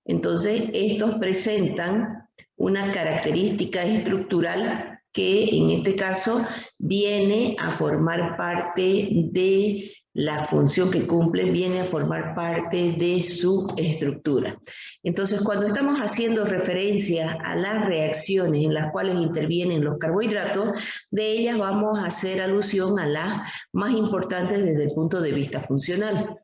entonces estos presentan una característica estructural que en este caso viene a formar parte de la función que cumplen, viene a formar parte de su estructura. Entonces, cuando estamos haciendo referencia a las reacciones en las cuales intervienen los carbohidratos, de ellas vamos a hacer alusión a las más importantes desde el punto de vista funcional.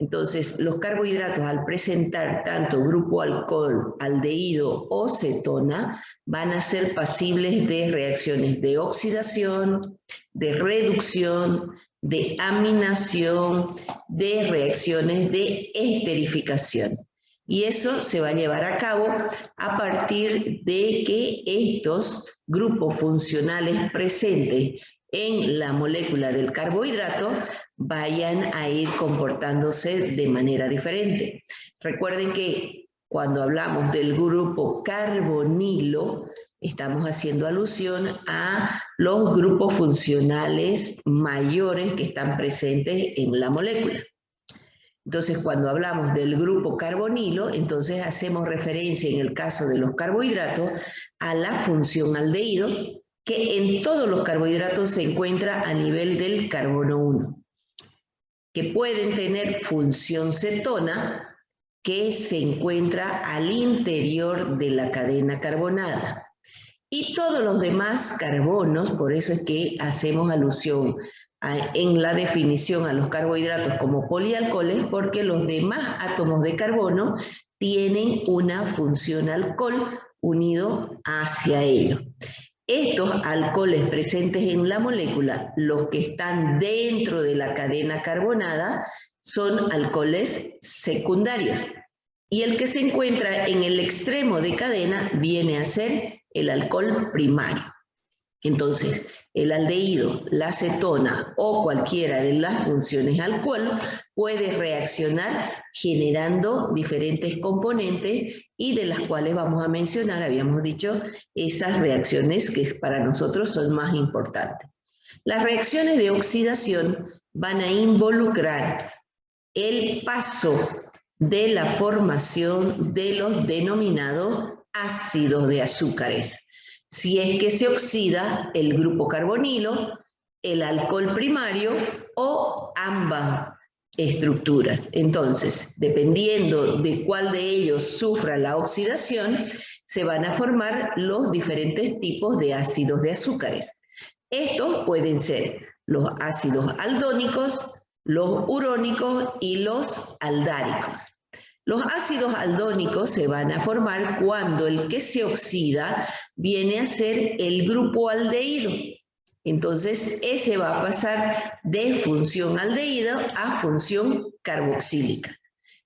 Entonces, los carbohidratos al presentar tanto grupo alcohol, aldehído o cetona, van a ser pasibles de reacciones de oxidación, de reducción, de aminación, de reacciones de esterificación. Y eso se va a llevar a cabo a partir de que estos grupos funcionales presentes en la molécula del carbohidrato vayan a ir comportándose de manera diferente. Recuerden que cuando hablamos del grupo carbonilo, estamos haciendo alusión a los grupos funcionales mayores que están presentes en la molécula. Entonces, cuando hablamos del grupo carbonilo, entonces hacemos referencia, en el caso de los carbohidratos, a la función aldehído, que en todos los carbohidratos se encuentra a nivel del carbono 1, que pueden tener función cetona, que se encuentra al interior de la cadena carbonada. Y todos los demás carbonos, por eso es que hacemos alusión en la definición a los carbohidratos como polialcoholes, porque los demás átomos de carbono tienen una función alcohol unido hacia ellos. Estos alcoholes presentes en la molécula, los que están dentro de la cadena carbonada, son alcoholes secundarios. Y el que se encuentra en el extremo de cadena viene a ser el alcohol primario. Entonces, el aldehído, la cetona o cualquiera de las funciones alcohol puede reaccionar generando diferentes componentes y de las cuales vamos a mencionar, habíamos dicho, esas reacciones que para nosotros son más importantes. Las reacciones de oxidación van a involucrar el paso de la formación de los denominados ácidos de azúcares. Si es que se oxida el grupo carbonilo, el alcohol primario o ambas estructuras. Entonces, dependiendo de cuál de ellos sufra la oxidación, se van a formar los diferentes tipos de ácidos de azúcares. Estos pueden ser los ácidos aldónicos, los urónicos y los aldáricos. Los ácidos aldónicos se van a formar cuando el que se oxida viene a ser el grupo aldehído. Entonces, ese va a pasar de función aldehído a función carboxílica.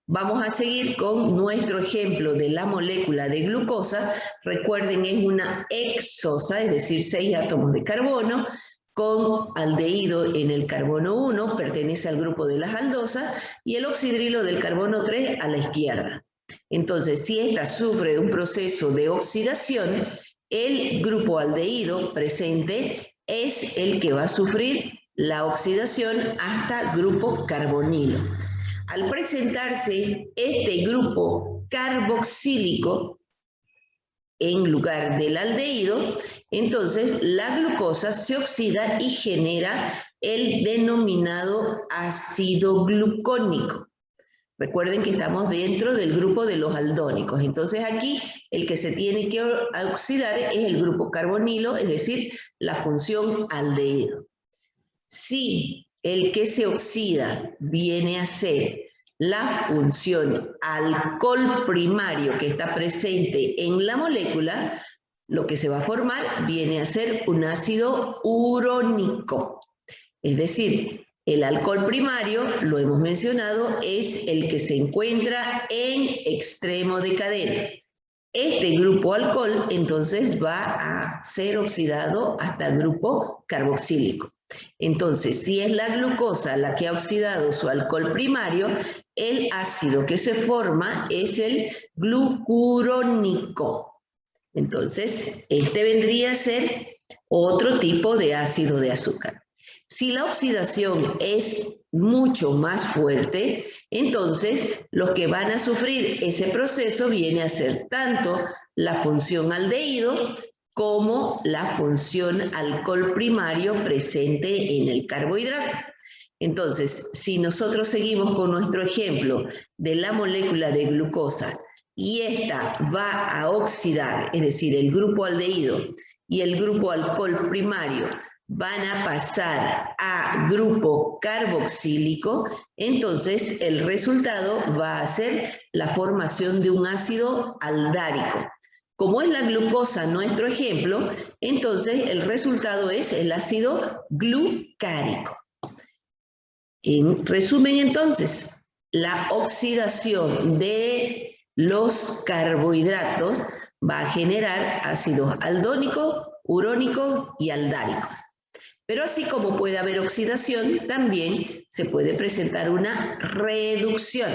Vamos a seguir con nuestro ejemplo de la molécula de glucosa. Recuerden, es una hexosa, es decir, 6 átomos de carbono, con aldehído en el carbono 1, pertenece al grupo de las aldosas, y el oxidrilo del carbono 3 a la izquierda. Entonces, si ésta sufre un proceso de oxidación, el grupo aldehído presente es el que va a sufrir la oxidación hasta grupo carbonilo. Al presentarse este grupo carboxílico en lugar del aldehído, entonces la glucosa se oxida y genera el denominado ácido glucónico. Recuerden que estamos dentro del grupo de los aldónicos. Entonces aquí el que se tiene que oxidar es el grupo carbonilo, es decir, la función aldehído. Si el que se oxida viene a ser la función alcohol primario que está presente en la molécula, lo que se va a formar viene a ser un ácido urónico. Es decir, el alcohol primario, lo hemos mencionado, es el que se encuentra en extremo de cadena. Este grupo alcohol entonces va a ser oxidado hasta el grupo carboxílico. Entonces, si es la glucosa la que ha oxidado su alcohol primario, el ácido que se forma es el glucurónico. Entonces, este vendría a ser otro tipo de ácido de azúcar. Si la oxidación es mucho más fuerte, Entonces, los que van a sufrir ese proceso viene a ser tanto la función aldehído como la función alcohol primario presente en el carbohidrato. Entonces, si nosotros seguimos con nuestro ejemplo de la molécula de glucosa y esta va a oxidar, es decir, el grupo aldehído y el grupo alcohol primario van a pasar a grupo carboxílico, entonces el resultado va a ser la formación de un ácido aldárico. Como es la glucosa nuestro ejemplo, entonces el resultado es el ácido glucárico. En resumen, entonces, la oxidación de los carbohidratos va a generar ácidos aldónicos, urónicos y aldáricos. Pero así como puede haber oxidación, también se puede presentar una reducción,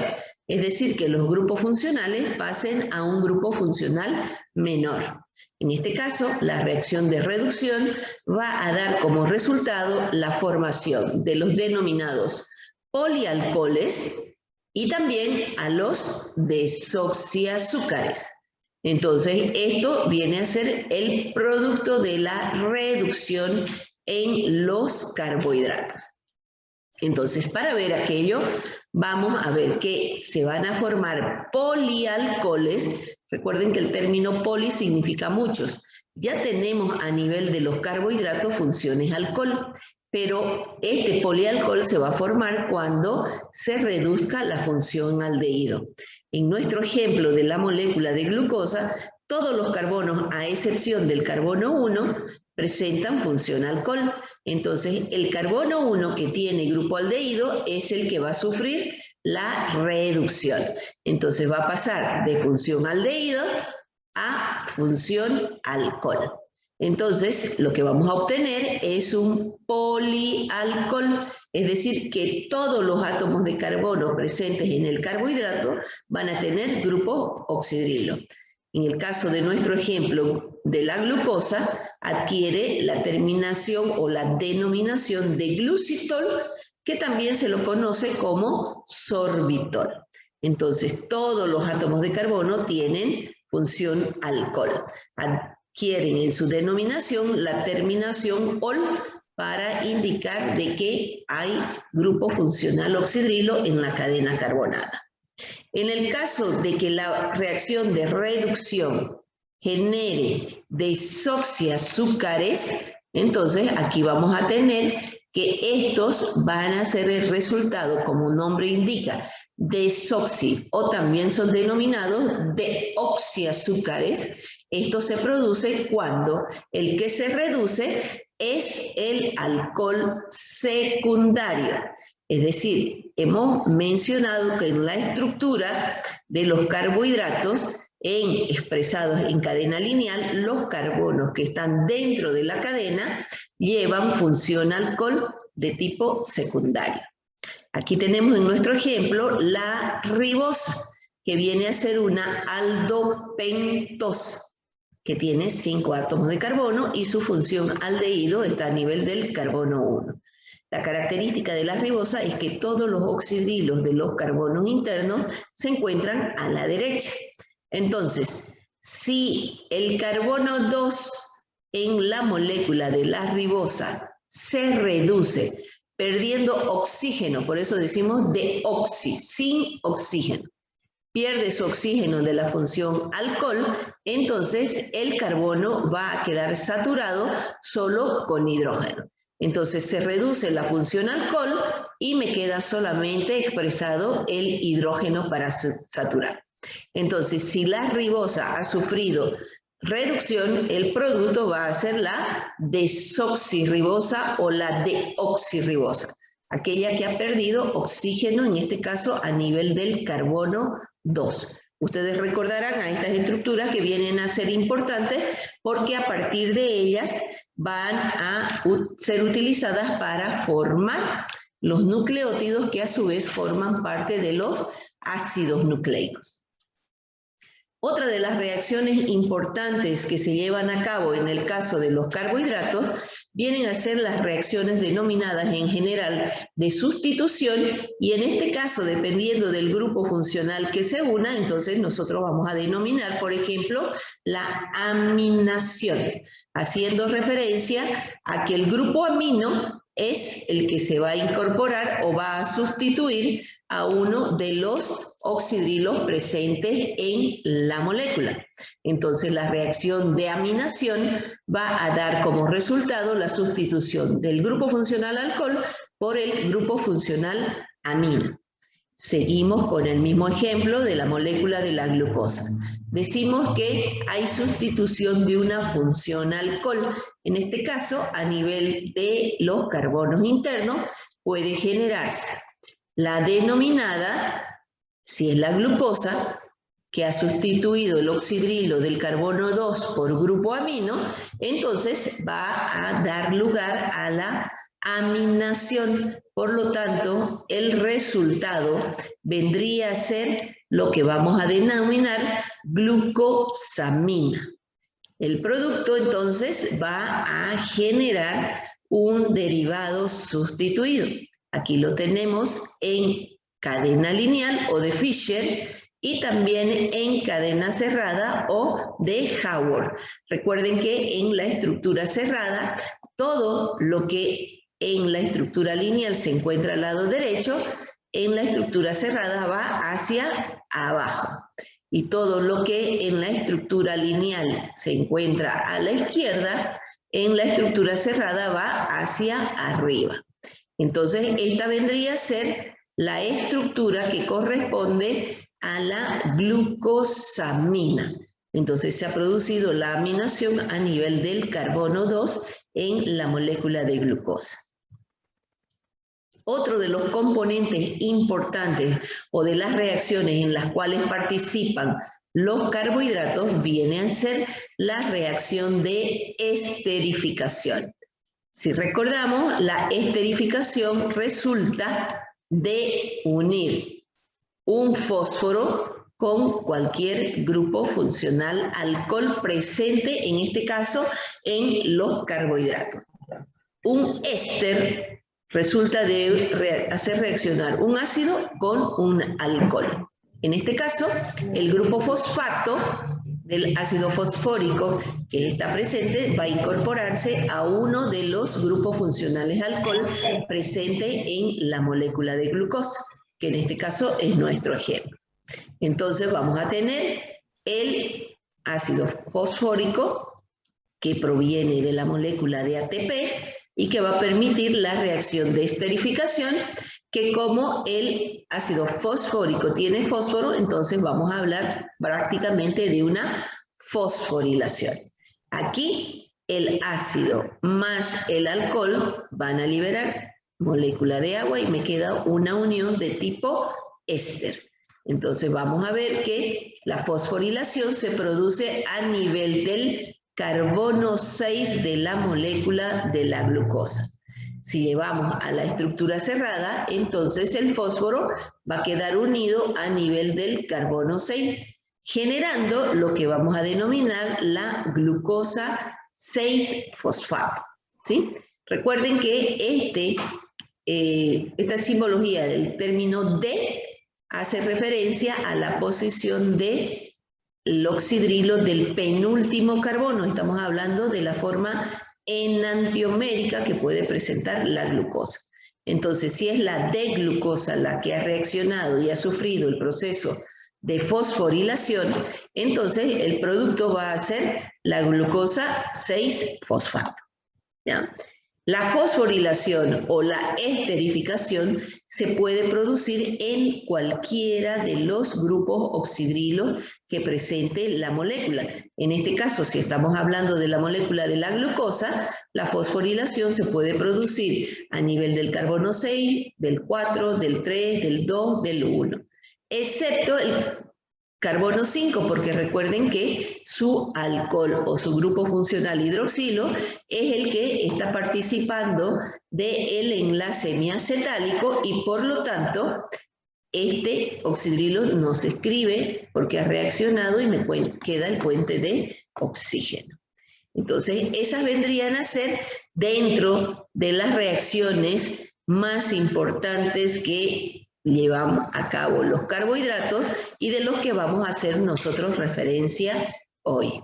es decir, que los grupos funcionales pasen a un grupo funcional menor. En este caso, la reacción de reducción va a dar como resultado la formación de los denominados polialcoholes y también a los desoxiazúcares. Entonces, esto viene a ser el producto de la reducción en los carbohidratos. Entonces, para ver aquello, vamos a ver que se van a formar polialcoholes. Recuerden que el término poli significa muchos. Ya tenemos a nivel de los carbohidratos funciones alcohol, pero este polialcohol se va a formar cuando se reduzca la función aldehído. En nuestro ejemplo de la molécula de glucosa, todos los carbonos, a excepción del carbono 1, presentan función alcohol. Entonces, el carbono 1 que tiene grupo aldehído es el que va a sufrir la reducción. Entonces, va a pasar de función aldehído a función alcohol. Entonces, lo que vamos a obtener es un polialcohol, es decir, que todos los átomos de carbono presentes en el carbohidrato van a tener grupo oxidrilo. En el caso de nuestro ejemplo de la glucosa, adquiere la terminación o la denominación de glucitol, que también se lo conoce como sorbitol. Entonces, todos los átomos de carbono tienen función alcohol. Adquieren en su denominación la terminación ol para indicar de que hay grupo funcional oxidrilo en la cadena carbonada. En el caso de que la reacción de reducción genere desoxiazúcares, entonces aquí vamos a tener que estos van a ser el resultado, como el nombre indica, desoxi, o también son denominados deoxiazúcares. Esto se produce cuando el que se reduce es el alcohol secundario. Es decir, hemos mencionado que en la estructura de los carbohidratos, expresados en cadena lineal, los carbonos que están dentro de la cadena llevan función alcohol de tipo secundario. Aquí tenemos en nuestro ejemplo la ribosa, que viene a ser una aldopentosa, que tiene 5 átomos de carbono y su función aldehído está a nivel del carbono 1. La característica de la ribosa es que todos los oxidrilos de los carbonos internos se encuentran a la derecha. Entonces, si el carbono 2 en la molécula de la ribosa se reduce, perdiendo oxígeno, por eso decimos deoxi, sin oxígeno, pierde su oxígeno de la función alcohol, entonces el carbono va a quedar saturado solo con hidrógeno. Entonces se reduce la función alcohol y me queda solamente expresado el hidrógeno para saturar. Entonces, si la ribosa ha sufrido reducción, el producto va a ser la desoxirribosa o la deoxirribosa, aquella que ha perdido oxígeno, en este caso a nivel del carbono 2. Ustedes recordarán a estas estructuras que vienen a ser importantes porque a partir de ellas van a ser utilizadas para formar los nucleótidos que a su vez forman parte de los ácidos nucleicos. Otra de las reacciones importantes que se llevan a cabo en el caso de los carbohidratos vienen a ser las reacciones denominadas en general de sustitución, y en este caso, dependiendo del grupo funcional que se una, entonces nosotros vamos a denominar, por ejemplo, la aminación, haciendo referencia a que el grupo amino es el que se va a incorporar o va a sustituir a uno de los oxidrilos presentes en la molécula. Entonces, la reacción de aminación va a dar como resultado la sustitución del grupo funcional alcohol por el grupo funcional amino. Seguimos con el mismo ejemplo de la molécula de la glucosa. Decimos que hay sustitución de una función alcohol. En este caso, a nivel de los carbonos internos, puede generarse la denominada, si es la glucosa, que ha sustituido el oxidrilo del carbono 2 por grupo amino, entonces va a dar lugar a la aminación. Por lo tanto, el resultado vendría a ser lo que vamos a denominar glucosamina. El producto entonces va a generar un derivado sustituido. Aquí lo tenemos en cadena lineal o de Fischer y también en cadena cerrada o de Haworth. Recuerden que en la estructura cerrada, todo lo que en la estructura lineal se encuentra al lado derecho, en la estructura cerrada va hacia abajo. Y todo lo que en la estructura lineal se encuentra a la izquierda, en la estructura cerrada va hacia arriba. Entonces, esta vendría a ser la estructura que corresponde a la glucosamina. Entonces, se ha producido la aminación a nivel del carbono 2 en la molécula de glucosa. Otro de los componentes importantes o de las reacciones en las cuales participan los carbohidratos viene a ser la reacción de esterificación. Si recordamos, la esterificación resulta de unir un fósforo con cualquier grupo funcional alcohol presente, en este caso, en los carbohidratos. Un éster resulta de hacer reaccionar un ácido con un alcohol. En este caso, el grupo fosfato del ácido fosfórico que está presente va a incorporarse a uno de los grupos funcionales alcohol presente en la molécula de glucosa, que en este caso es nuestro ejemplo. Entonces vamos a tener el ácido fosfórico que proviene de la molécula de ATP y que va a permitir la reacción de esterificación, que como el ácido fosfórico tiene fósforo, entonces vamos a hablar prácticamente de una fosforilación. Aquí el ácido más el alcohol van a liberar molécula de agua y me queda una unión de tipo éster. Entonces vamos a ver que la fosforilación se produce a nivel del carbono 6 de la molécula de la glucosa. Si llevamos a la estructura cerrada, entonces el fósforo va a quedar unido a nivel del carbono 6, generando lo que vamos a denominar la glucosa 6-fosfato. ¿Sí? Recuerden que esta simbología del término D hace referencia a la posición del oxidrilo del penúltimo carbono. Estamos hablando de la forma enantiomérica que puede presentar la glucosa. Entonces, si es la D-glucosa la que ha reaccionado y ha sufrido el proceso de fosforilación, entonces el producto va a ser la glucosa 6-fosfato. ¿Ya? La fosforilación o la esterificación se puede producir en cualquiera de los grupos oxidrilos que presente la molécula. En este caso, si estamos hablando de la molécula de la glucosa, la fosforilación se puede producir a nivel del carbono 6, del 4, del 3, del 2, del 1, excepto el carbono 5, porque recuerden que su alcohol o su grupo funcional hidroxilo es el que está participando del enlace miacetálico y por lo tanto este oxidrilo no se escribe porque ha reaccionado y me queda el puente de oxígeno. Entonces, esas vendrían a ser dentro de las reacciones más importantes que llevamos a cabo los carbohidratos y de los que vamos a hacer nosotros referencia hoy.